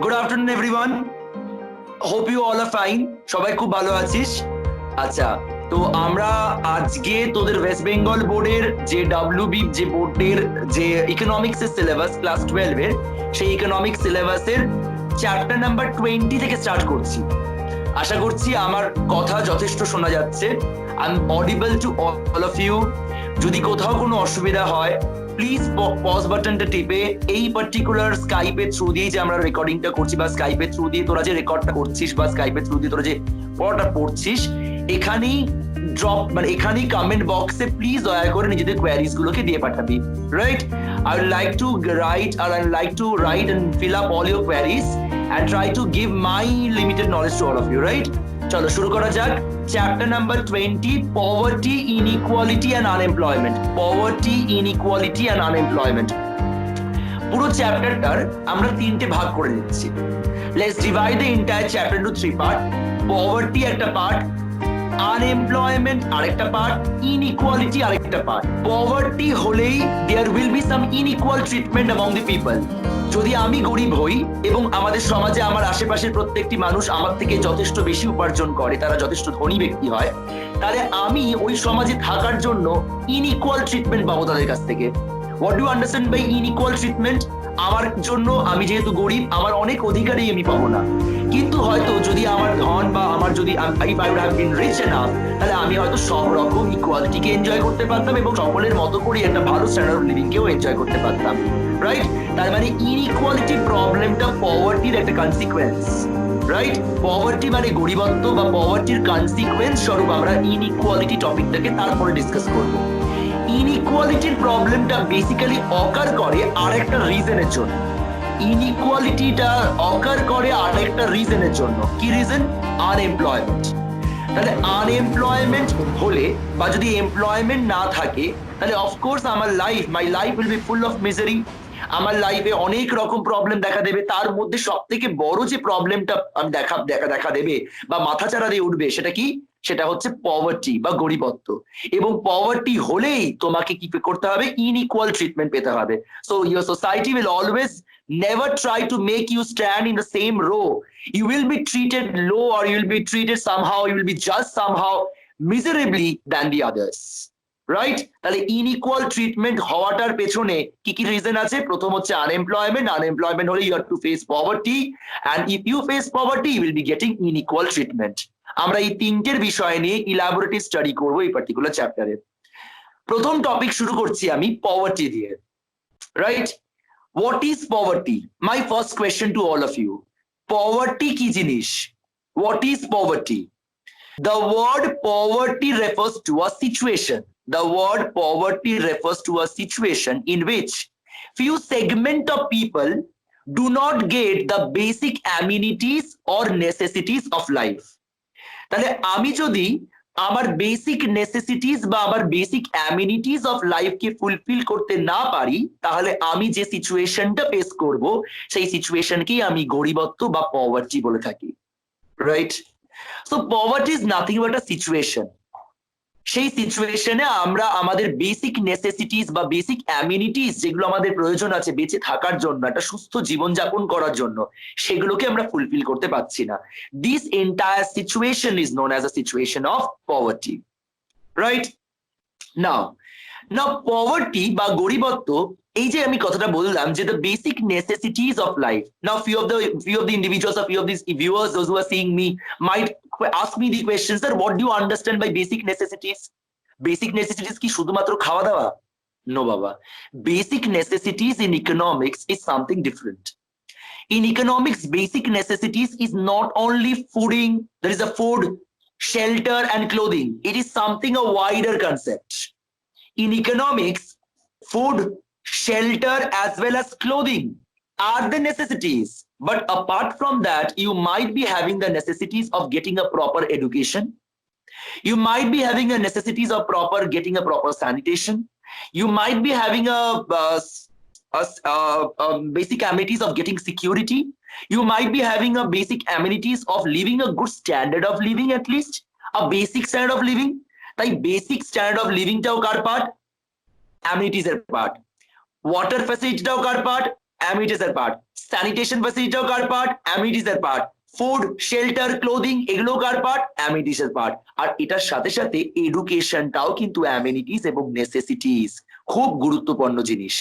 Good afternoon everyone, hope you all are fine. সবাই খুব ভালো আছিস? আচ্ছা, তো আমরা আজকে তোদের ওয়েস্ট বেঙ্গল বোর্ডের যে ডাব্লিউবি যে বোর্ডের যে ইকোনমিক্স এর সিলেবাস ক্লাস 12 এর, সেই ইকোনমিক্স সিলেবাসের চ্যাপ্টার নাম্বার 20 থেকে স্টার্ট করছি। আশা করছি আমার কথা যথেষ্ট শোনা যাচ্ছে। I am audible to all of you. যদি কোথাও কোনো অসুবিধা হয়, প্লিজ পজ বাটনটা টিপে এই পার্টিকুলার স্কাইপের থ্রু দিয়ে যে আমরা রেকর্ডিংটা করছি বা স্কাইপের থ্রু দিয়ে তোরা যে রেকর্ডটা করছিস বা স্কাইপের থ্রু দিয়ে তোরা যে পড়াটা পড়ছিস, এখানেই ড্রপ মানে এখানেই কমেন্ট বক্সে প্লিজ দয়া করে নিজেদের কোয়ারিজ গুলোকে দিয়ে পাঠাবি, right? I would like to write and fill up all your queries and try to give my limited knowledge to all of you, right? চলো শুরু করা যাক। Chapter number 20, poverty, inequality and unemployment. Poverty, inequality and unemployment. পুরো চ্যাপ্টারটার আমরা তিনটে ভাগ করে নিচ্ছি। Let's divide the entire chapter into 3 part. Poverty একটা পার্ট, আনএমপ্লয়মেন্ট আরেকটা পার্ট, ইনইকুয়ালিটি আরেকটা পার্ট। পভার্টি হলেই there will be some inequal treatment among the people. যদি আমি গরিব হই এবং আমাদের সমাজে আমার আশেপাশের প্রত্যেকটি মানুষ আমার থেকে যথেষ্ট বেশি উপার্জন করে, তারা যথেষ্ট ধনী ব্যক্তি হয়, তাহলে আমি ওই সমাজে থাকার জন্য ইনইকুয়াল ট্রিটমেন্ট পাবো তাদের কাছ থেকে। What do understand by inequal treatment? আমার জন্য, আমি যেহেতু গরিব, আমার অনেক অধিকারই আমি পাবো না। কিন্তু হয়তো যদি আমার ধন বা আমার যদি if I would have been rich enough, তাহলে আমি হয়তো সব রকম ইকুয়ালিটিকে এনজয় করতে পারতাম এবং সকলের মতো করে একটা ভালো স্ট্যান্ডার্ড অফ লিভিং কেও এনজয় করতে পারতাম, রাইট? তার মানে ইনইকুয়ালিটি প্রবলেমটা পভার্টির একটা কনসিকুয়েন্স, রাইট? পভার্টি মানে গরিবত্ব বা পভার্টির কনসিকুয়েন্স স্বরূপ আমরা ইনইকুয়ালিটি টপিকটাকে তারপরে ডিসকাস করবো। ইনইকুয়ালিটির প্রবলেমটা বেসিক্যালি অকার করে আরেকটা রিজনের জন্য। ইনইকুয়ালিটিটা অকার করে আরেকটা রিজনের জন্য। কি রিজন? আনএমপ্লয়মেন্ট। তাহলে আনএমপ্লয়মেন্ট হলে বা যদি এমপ্লয়মেন্ট না থাকে, তাহলে অফকোর্স আমার my life will be full of misery. আমার লাইফে অনেক রকম প্রবলেম দেখা দেবে। তার মধ্যে সব থেকে বড় যে প্রবলেমটা দেখা দেবে বা মাথাচাড়া দিয়ে উঠবে, সেটা কি? সেটা হচ্ছে পভার্টি বা গরিবত্ব। এবং পভার্টি হলেই তোমাকে কি করতে হবে? ইনইকুয়াল ট্রিটমেন্ট পেতে হবে। So your society will always never try to make you stand in the same row. You will be treated low, or you will be treated somehow, you will be judged somehow miserably than the others, right? তাহলে ইনইকুয়াল treatment হওয়াটার পেছনে কি কি reason আছে? প্রথম হচ্ছে unemployment. Unemployment হলে you have to face poverty, and if you face poverty you will be getting inequal treatment. আমরা এই তিনটের বিষয় নিয়ে ইলাবোরেটিভ স্টাডি করবো এই পার্টিকুলার চ্যাপ্টারে। প্রথম টপিক শুরু করছি আমি পভার্টি দিয়ে, right? What is poverty? My first question to all of you. Poverty কি জিনিস? What is poverty? The word poverty refers to a situation. The word poverty refers to a situation in which few segment of people do not get the basic amenities or necessities of life. তাহলে আমি যদি আমার basic necessities বা আমার basic amenities of লাইফকে fulfil করতে না পারি, তাহলে আমি যে সিচুয়েশনটা ফেস করব, সেই সিচুয়েশনকেই আমি গরিবত্ব বা পভার্টি বলে থাকি, right? So poverty is nothing but a situation. সেই সিচুয়েশনে আমরা আমাদের বেসিক নেসেসিটিস বা বেসিক অ্যামিনিটিস, যেগুলো আমাদের প্রয়োজন আছে বেঁচে থাকার জন্য, একটা সুস্থ জীবনযাপন করার জন্য, সেগুলোকে আমরা ফুলফিল করতে পারছি না। This entire situation is known as a situation of poverty, right? Now poverty বা গরিবত্ব, এই যে আমি কথাটা বললাম যে the basic necessities of life. Now few of the individuals or few of these viewers, those who are seeing me, might ask me the question, sir, what do you understand by basic necessities? Basic necessities কি শুধুমাত্র খাওয়া দাওয়া? No বাবা, basic necessities in economics is something different. In economics, basic necessities is not only fooding, there is a food, shelter and clothing. It is something a wider concept. In economics, food, shelter as well as clothing are the necessities, but apart from that you might be having the necessities of getting a proper education. You might be having the necessities of getting a proper sanitation. You might be having a basic amenities of getting security. You might be having a basic amenities of living a good standard of living, at least a basic standard of living. তাই basic standard of লিভিংটাও কার part? Amenities এর part. Water ফ্যাসিলিটিটাও কার part? Amenities এর part. Sanitation ফ্যাসিলিটিও কার part? Amenities এর পার্ট। ফুড, শেল্টার, ক্লোদিং এগুলো কার পার্ট? অ্যামিনিটিস এর পার্ট। আর এটার সাথে সাথে এডুকেশনটাও কিন্তু অ্যামিনিটিস এবং নেসেসিটিস, খুব গুরুত্বপূর্ণ জিনিস।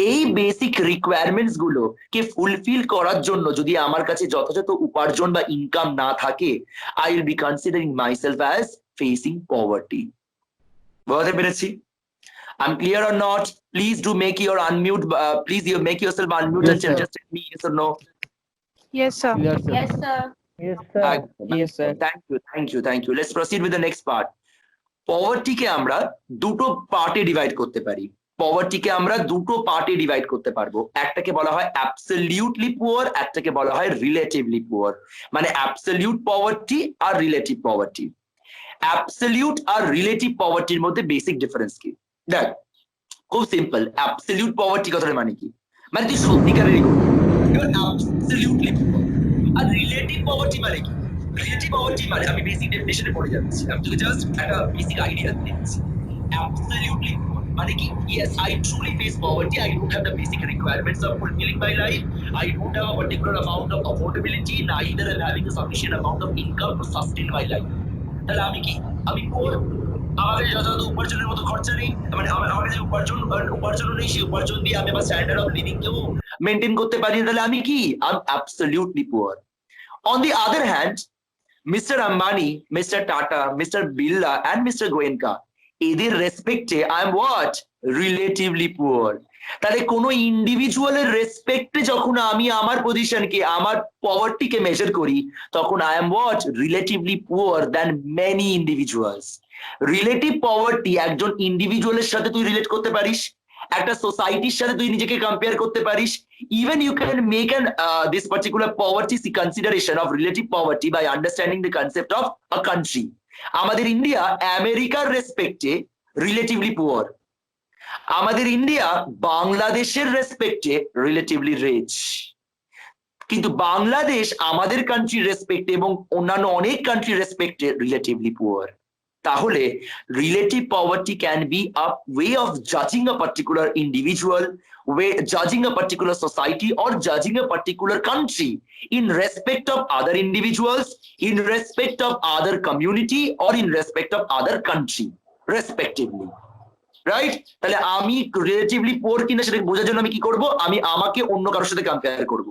এই বেসিক রিকোয়ারমেন্টস গুলোকে ফুলফিল করার জন্য যদি আমার কাছে যথাযথ উপার্জন বা ইনকাম না থাকে, I will be considering myself as facing poverty. বুঝতে পেরেছি? I'm clear or not? Please do make your unmute. Please you make yourself unmute Yes, and sir. just tell me yes or no. Yes, sir. Clear, sir. Yes, sir. Yes, sir. Yes, sir. Thank you. Let's proceed with the next part. Poverty কে আমরা দুটো পার্টে divide করতে পারি। পভার্টিকে আমরা দুটো পার্টে divide করতে পারবো। একটাকে বলা হয় অ্যাবসলিউটলি পুয়ার, একটাকে বলা হয় রিলেটিভলি পুয়ার। মানে অ্যাবসলিউট পভার্টি আর রিলেটিভ পভার্টি। অ্যাবসলিউট আর রিলেটিভ পভার্টির মধ্যে বেসিক ডিফারেন্স কি? দেখ, খুব সিম্পল। অ্যাবসলিউট পভার্টি কথাটা মানে কি? মানে তুই সত্যিকারেরই করবি, অ্যাবসলিউটলি পুয়ার। আর রিলেটিভ পভার্টি মানে কি? রিলেটিভ পভার্টি মানে, আমি বেসিক ডেফিনিশনে পড়ে যাচ্ছি, আমি তোকে জাস্ট একটা বেসিক আইডিয়া দিচ্ছি। অ্যাবসলিউটলি পুয়ার মানে কি? Yes, I truly face poverty. I don't have the basic requirements of fulfilling my life. I don't have a particular amount of affordability. Neither am having a sufficient amount of income to sustain my life. তাহলে আমি কি? আমি poor। আমার কাছে যথাযথ উপার্জনের মতো খরচা নেই, মানে আমার কাছে উপার্জন নেই, সেই উপার্জন দিয়ে আমি আমার স্ট্যান্ডার্ড অফ লিভিং কেও মেনটেন করতে পারি, তাহলে আমি কি? I am absolutely poor. On the other hand, mister Ambani, mister Tata, mister Birla and mister Goenka, এদের রেসপেক্টে I am what? Relatively poor. তাহলে কোনো ইন্ডিভিজুয়ালের রেসপেক্টে যখন আমি আমার পজিশনকে, আমার পভার্টিকে মেজার করি, তখন I am what? Relatively poor than many individuals. Relative poverty একজন ইন্ডিভিজুয়ালের সাথে তুই রিলেট করতে পারিস, একটা সোসাইটির সাথে তুই নিজেকে কম্পেয়ার করতে পারিস। Even you can make an this particular poverty consideration of relative poverty by understanding the concept of a country. আমাদের ইন্ডিয়া আমেরিকার রেসপেক্টে রিলেটিভলি পুয়ার, আমাদের ইন্ডিয়া বাংলাদেশের রেসপেক্টে রিলেটিভলি রিচ। কিন্তু বাংলাদেশ আমাদের কান্ট্রির রেসপেক্টে এবং অন্যান্য অনেক কান্ট্রির রেসপেক্টে রিলেটিভলি পুয়ার। তাহলে relative poverty can be a way of জাজিং a particular individual, way judging a particular society or judging a particular country in respect of other individuals, in respect of other community, or in respect of other country respectively. Right? তাহলে আমি relatively poor কিনা সেটা বোঝার জন্য আমি কি করব? আমি আমাকে অন্য কারোর সাথে কম্পেয়ার করব।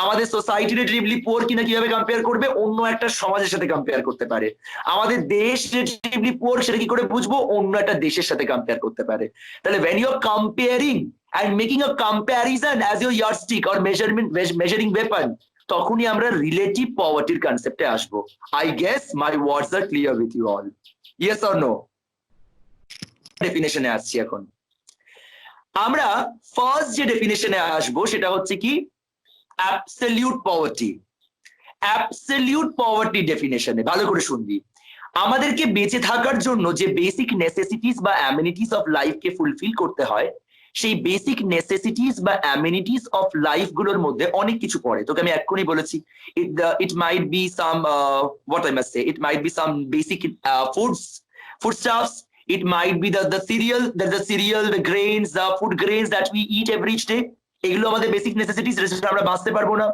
আমাদের সোসাইটি রিলেটিভলি পুয়ার কিনা কিভাবে কম্পেয়ার করবে? অন্য একটা সমাজের সাথে কম্পেয়ার করতে পারে। আমাদের দেশ রিলেটিভলি পুয়ার সেটা কি করে বুঝবো? অন্য একটা দেশের সাথে কম্পেয়ার করতে পারে। তাহলে when you are comparing and making a comparison as your yardstick or measuring weapon, তখনই আমরা রিলেটিভ পভার্টির কনসেপ্টে আসবো। I guess my words are clear with you all. Yes or no? ডেফিনেশনে আসছি এখন। আমরা ফার্স্ট যে ডেফিনেশনে আসবো সেটা হচ্ছে কি? Absolute poverty. অ্যাবসলিউট পভার্টি ডেফিনেশনে ভালো করে শুনবি। আমাদেরকে বেঁচে থাকার জন্য যে বেসিক নেসেসিটিস বা অ্যামিনিটিস অফ লাইফকে ফুলফিল করতে হয়, সেই বেসিক নেসেসিটিস বা অ্যামিনিটিস অফ লাইফ গুলোর মধ্যে অনেক কিছু পড়ে। তোকে আমি এক্ষুনি বলেছি, it might be somewhat I must say, it might be some basic foodstuffs. It might be the cereal, the grains, the food grains that we eat every day. এগুলো আমাদের বেসিক নেসেসিটিস, যেটা আমরা বাঁচতে পারবো না।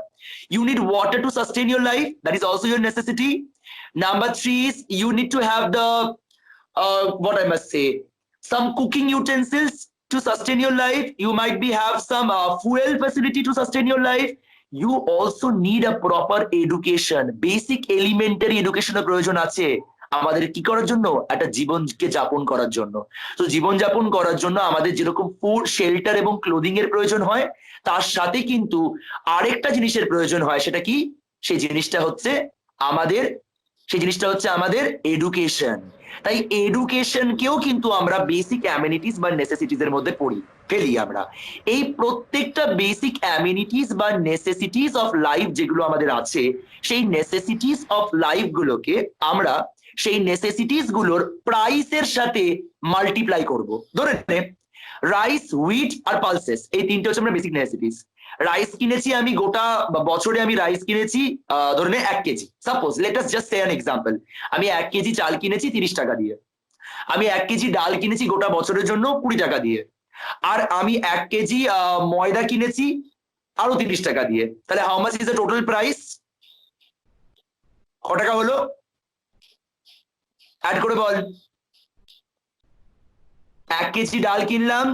You need water to sustain your life, that is also your necessity. Number 3 is you need to have the what I must say, some cooking utensils to sustain your life. You might be have some fuel facility to sustain your life. You also need a proper education, basic elementary education এর প্রয়োজন আছে আমাদের কি করার জন্য? একটা জীবনকে যাপন করার জন্য। তো জীবন যাপন করার জন্য আমাদের যেরকম ফুড, শেল্টার এবং ক্লোদিং এর প্রয়োজন হয়, তার সাথে কিন্তু আরেকটা জিনিসের প্রয়োজন হয়। সেটা কি? সেই জিনিসটা হচ্ছে আমাদের এডুকেশন। তাই এডুকেশনকেও কিন্তু আমরা বেসিক অ্যামিনিটিস বা নেসেসিটিস এর মধ্যে ফেলি আমরা। এই প্রত্যেকটা বেসিক অ্যামিনিটিস বা নেসেসিটিস অফ লাইফ যেগুলো আমাদের আছে, সেই নেসেসিটিস অফ লাইফ গুলোকে আমরা সেই নেসেসিটিস গুলোর প্রাইসের সাথে মাল্টিপ্লাই করব। ধরে নে রাইস, হুইট আর পালসেস, এই তিনটে হচ্ছে আমরা বেসিক নেসেসিটিস। রাইস কিনেছি আমি, গোটা বছরে আমি রাইস কিনেছি ধরে নে 1 KG. Suppose let us just say an example, আমি 1 কেজি চাল কিনেছি 30 টাকা দিয়ে, আমি 1 কেজি ডাল কিনেছি গোটা বছরের জন্য 20 টাকা দিয়ে, আর আমি 1 কেজি ময়দা কিনেছি আরো 30 টাকা দিয়ে, তাহলে how much is the total price? ক টাকা হলো? অ্যাড করে বল। 1 কেজি ডাল কিনলাম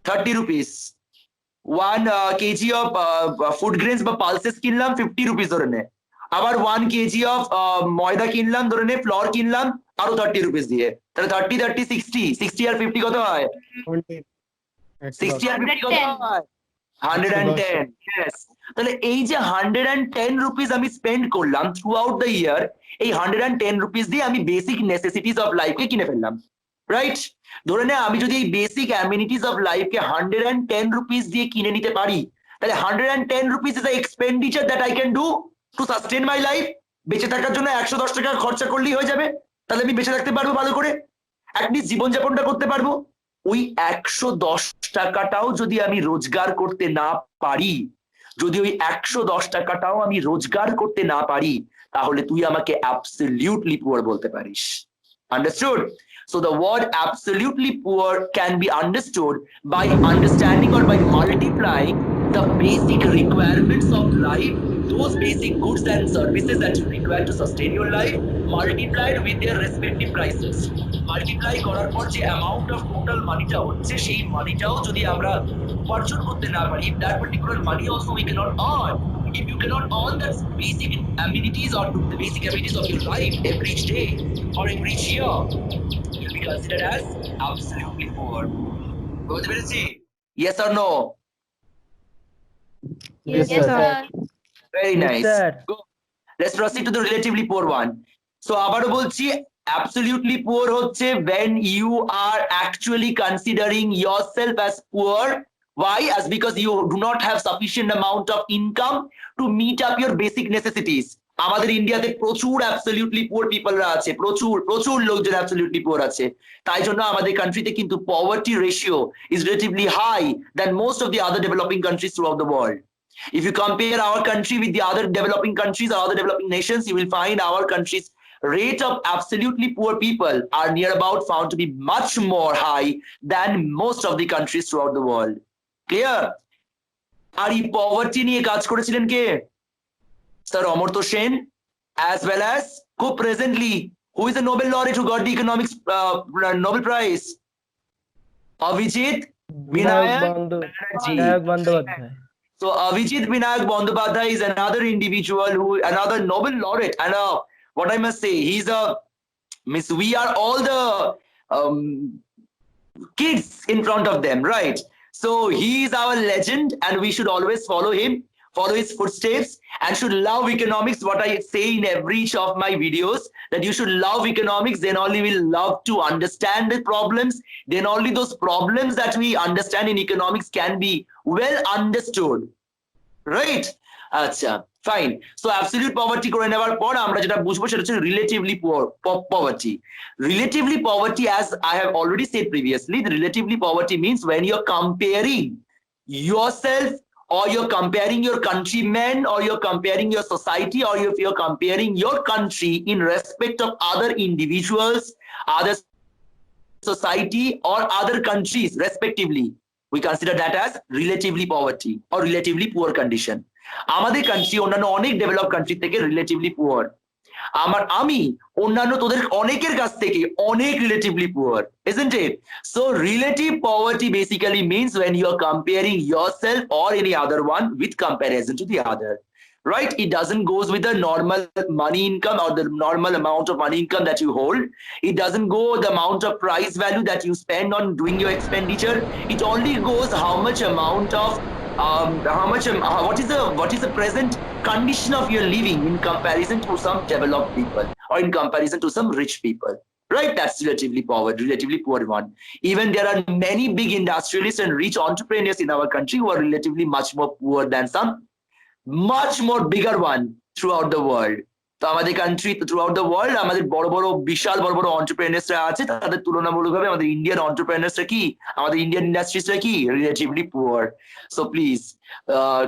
30 rupees, 1 KG of food grains বা পালসেস কিনলাম 50 রুপিস ধরে নে, আবার 1 কেজি অফ ময়দা কিনলাম ধরে নে, ফ্লোর কিনলাম আরো 30 রুপিস দিয়ে, তাহলে 30 30 60, 60 আর 50 কত হয়? 60 আর 50 কত হয়? 110। Yes. তাহলে এই যে 110 রুপিস আমি স্পেন্ড করলাম থ্রু আউট দ্য ইয়ার, এই 110 রুপিস দিয়ে আমি বেসিক নেসেসিটিস অফ লাইফকে কিনে ফেললাম, রাইট? ধরে নে আমি যদি এই বেসিক অ্যামিনিটিস অফ লাইফকে 110 রুপিস দিয়ে কিনে নিতে পারি, তাহলে 110 rupees is the expenditure that I can do to sustain my life. বেঁচে থাকার জন্য 110 টাকা খরচা করলেই হয়ে যাবে, তাহলে আমি বেঁচে থাকতে পারবো ভালো করে, অ্যাটলিস্ট জীবনযাপনটা করতে পারবো। ওই 110 টাকাটাও যদি আমি রোজগার করতে না পারি, যদি ওই 110 টাকাটাও আমি রোজগার করতে না পারি, তাহলে তুই আমাকে অ্যাবসলিউটলি পুয়ার বলতে পারিস। Understood? So the word absolutely poor can be understood by understanding or by multiplying the basic requirements of life, those basic goods and services that you require to sustain your life, multiplied with their respective prices. Multiply করার পর যে amount of total মানিটা হচ্ছে, সেই মানিটাও যদি আমরা উপার্জন করতে না পারি, that particular money also we cannot earn. If you cannot earn that basic amenities or the basic amenities of your life every day or every year, you'll be considered as absolutely poor. বুঝতে পেরেছি? Yes or no? Yes, sir. Very Yes, nice. sir. Go. Let's proceed to the relatively poor one. So আবারও বলছি, absolutely poor হচ্ছে when you are actually considering yourself as poor. Why? As because you do not have sufficient amount of income to meet up your basic necessities. আমাদের ইন্ডিয়াতে প্রচুর absolutely poor পিপলরা আছে, প্রচুর প্রচুর লোকজন অ্যাবসলিউটলি পুয়ার আছে। তাই জন্য আমাদের কান্ট্রিতে কিন্তু poverty ratio is relatively high than most of the other developing countries throughout the world. If you compare our country with the other developing countries or other developing nations, you will find our country's rate of absolutely poor people are near about found to be much more high than most of the countries throughout the world. Clear? আর এই poverty নিয়ে কাজ করেছিলেন কে? Sir Amartya Sen, as well as who presently, who is the Nobel laureate who got the economics Nobel Prize? Avijit Vinayak Banerjee. Vinayak Bandyopadhyay. So Avijit Vinayak Bandyopadhyay is another individual who, another Nobel laureate, and what I must say, he's a miss. We are all the kids in front of them, right? So he is our legend, and we should always follow him, follow his footsteps, and should love economics. What I say in every each of my videos, that you should love economics, then only we'll love to understand the problems, then only those problems that we understand in economics can be well understood, right? Acha, fine. So absolute poverty করে নেওয়ার পর আমরা যেটা বুঝবো সেটা হচ্ছে relatively poverty. Relatively poverty, as I have already said previously, the relatively poverty means when you're comparing yourself, or you're comparing your countrymen, or you're comparing your society, or if you're comparing your country in respect of other individuals, other society, or other countries respectively, we consider that as relatively poverty or relatively poor condition. আমাদের country অন্যান্য অনেক develop country থেকে relatively poor, আমি অন্যান্য তোদের অনেকের কাছ থেকে অনেক relatively poor, isn't it? So relative poverty basically means when you are comparing yourself or any other one with comparison to the other, right? It doesn't goes with the normal money income or the normal amount of money income that you hold. It doesn't go the amount of price value that you spend on doing your expenditure. It only goes how much amount of what is the present condition of your living in comparison to some developed people or in comparison to some rich people, right? That's relatively poor one. Even there are many big industrialists and rich entrepreneurs in our country who are relatively much more poor than some much more bigger one throughout the world. তো আমাদের country throughout the world আমাদের বড় বড় বিশাল বড় বড় এন্টারপ্রেনার্সরা আছে, তাদের তুলনামূলকভাবে আমাদের ইন্ডিয়ান এন্টারপ্রেনার্সরা কি, আমাদের ইন্ডিয়ান ইন্ডাস্ট্রিজরা কি, relatively poor. So please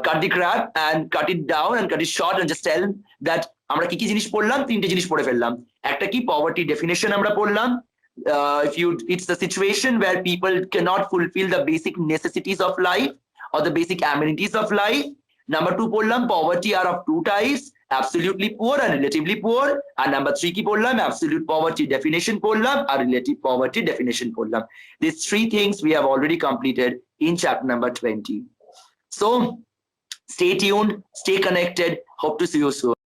cut the crap and cut it down and cut it short and just tell that আমরা কি কি জিনিস পড়লাম. তিনটে জিনিস পড়ে ফেললাম. একটা কি, পভার্টি ডেফিনেশন আমরা পড়লাম. If you, it's the situation where people cannot fulfill the basic necessities of life, or the basic amenities of life. Number 2 পড়লাম poverty are of two types, absolutely poor and relatively poor. And number 3 কি পড়লাম absolute poverty definition পড়লাম আর relative poverty definition পড়লাম. These 3 things we have already completed in chapter number 20. So stay tuned, stay connected. Hope to see you soon.